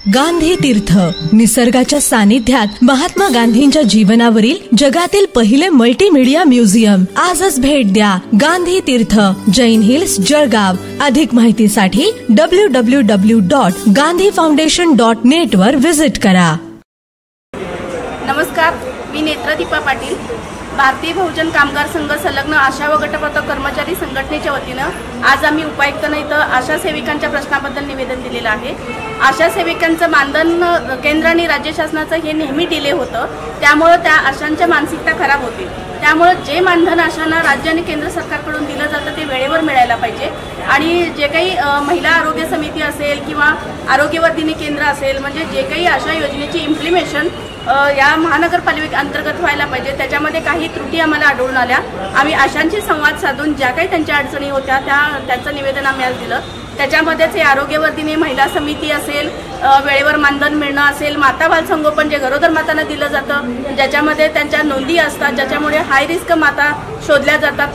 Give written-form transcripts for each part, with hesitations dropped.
गांधी तीर्थ, निसर्गाच्या सानिध्यात महात्मा गांधींच्या जीवनावरील जगातील पहिले मल्टीमीडिया म्युझियम. आजच भेट द्या. गांधी तीर्थ, जैन हिल्स, जळगाव. अधिक माहितीसाठी www.gandhifoundation.net वर विजिट करा. नमस्कार, मी नेत्रदीपा पाटील. भारतीय बहुजन कामगार संघ संलग्न आशा व गटप्रवर्तक कर्मचारी संघटनेच्या वतीनं आज आम्ही उपायुक्तांना इथं आशा सेविकांच्या प्रश्नाबद्दल निवेदन दिलेलं आहे. आशा सेविकांचं मानधन केंद्र आणि राज्य शासनाचं हे नेहमी डिले होतं, त्यामुळं त्या आशांच्या मानसिकता खराब होते. त्यामुळं जे मानधन आशांना राज्य आणि केंद्र सरकारकडून दिलं जातं ते वेळेवर मिळायला पाहिजे. आणि जे काही महिला आरोग्य समिती असेल किंवा आरोग्यवर्धिनी केंद्र असेल, म्हणजे जे काही आशा योजनेची इम्प्लिमेशन या महानगरपालिके अंतर्गत व्हायला पाहिजे, त्याच्यामध्ये काही त्रुटी आम्हाला आढळून आल्या. आम्ही आशांशी संवाद साधून ज्या काही त्यांच्या अडचणी होत्या त्यांचं निवेदन आम्ही आज दिलं. त्याच्यामध्येच हे आरोग्यवर्धिनी महिला समिती असेल, वेळेवर मानधन मिळणं असेल, माता बाल संगोपन जे गरोदर मातांना दिलं जातं, ज्याच्यामध्ये त्यांच्या नोंदी असतात, ज्याच्यामुळे हाय रिस्क माता शोधल्या जातात.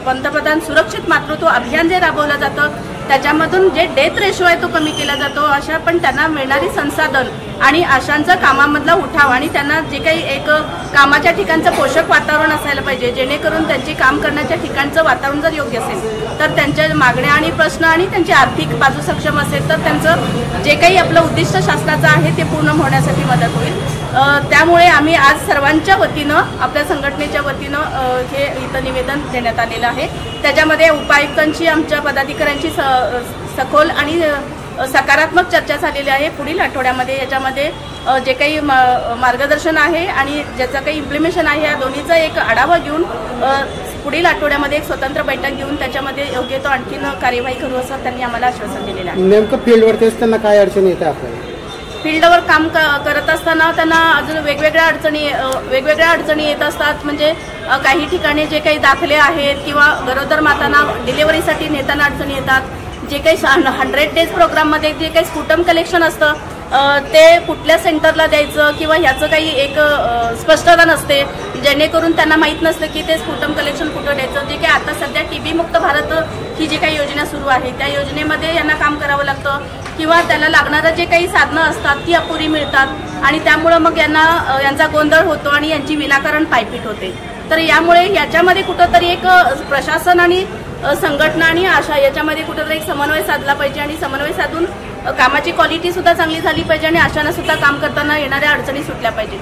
पंतप्रधान सुरक्षित मातृत्व अभियान जे राबवलं जातं, त्याच्यामधून जे डेथ रेशो आहे तो कमी केला जातो. अशा पण त्यांना मिळणारी संसाधन आणि आशांचा कामामधला उठाव आणि त्यांना जे काही एक कामाच्या ठिकाणचं पोषक वातावरण असायला पाहिजे, जेणेकरून त्यांची काम करण्याच्या ठिकाणचं वातावरण जर योग्य असेल तर त्यांच्या मागण्या आणि प्रश्न आणि त्यांची आर्थिक बाजू सक्षम असेल तर त्यांचं जे काही आपलं उद्दिष्ट शासनाचं आहे ते पूर्ण होण्यासाठी मदत होईल. त्यामुळे आम्ही आज सर्वांच्या वतीनं, आपल्या संघटनेच्या वतीनं हे इथं निवेदन देण्यात आलेलं आहे. त्याच्यामध्ये उपायुक्तांची, आमच्या पदाधिकाऱ्यांची सखोल आणि सकारात्मक चर्चा झालेली आहे. पुढील आठवड्यामध्ये याच्यामध्ये जे काही मार्गदर्शन आहे आणि ज्याचं काही इम्प्लिमेशन आहे, या दोन्हीचा एक आढावा घेऊन पुढील आठवड्यामध्ये एक स्वतंत्र बैठक घेऊन त्याच्यामध्ये योग्य तो आणखीन कार्यवाही करू असं त्यांनी आम्हाला आश्वासन दिलेलं आहे. नेमकं फील्डवरती असताना काय अडचणी येतात आपल्याला? फील्डवर काम करत असताना त्यांना अजून वेगवेगळ्या अडचणी येत असतात. म्हणजे काही ठिकाणी जे काही दाखले आहेत किंवा गरोदर मातांना डिलिव्हरीसाठी नेताना अडचणी येतात. जे काही 100 डेज प्रोग्राममध्ये जे काही स्पुटम कलेक्शन असतं ते कुठल्या सेंटरला द्यायचं किंवा ह्याचं काही एक स्पष्टता नसते, जेणेकरून त्यांना माहीत नसतं की ते स्पुटम कलेक्शन कुठं द्यायचं. जे काही आता सध्या TB मुक्त भारत ही जी काही योजना सुरू आहे त्या योजनेमध्ये यांना काम करावं लागतं किंवा त्याला लागणारं जे काही साधनं असतात ती अपुरी मिळतात आणि त्यामुळं मग यांचा गोंधळ होतो आणि यांची विनाकारण पायपीट होते. तर यामुळे याच्यामध्ये कुठंतरी एक प्रशासन आणि संघटना आणि आशा याच्यामध्ये कुठेतरी एक समन्वय साधला पाहिजे आणि समन्वय साधून कामाची क्वालिटी सुद्धा चांगली झाली पाहिजे आणि आशांना सुद्धा काम करताना येणाऱ्या अडचणी सुटल्या पाहिजे.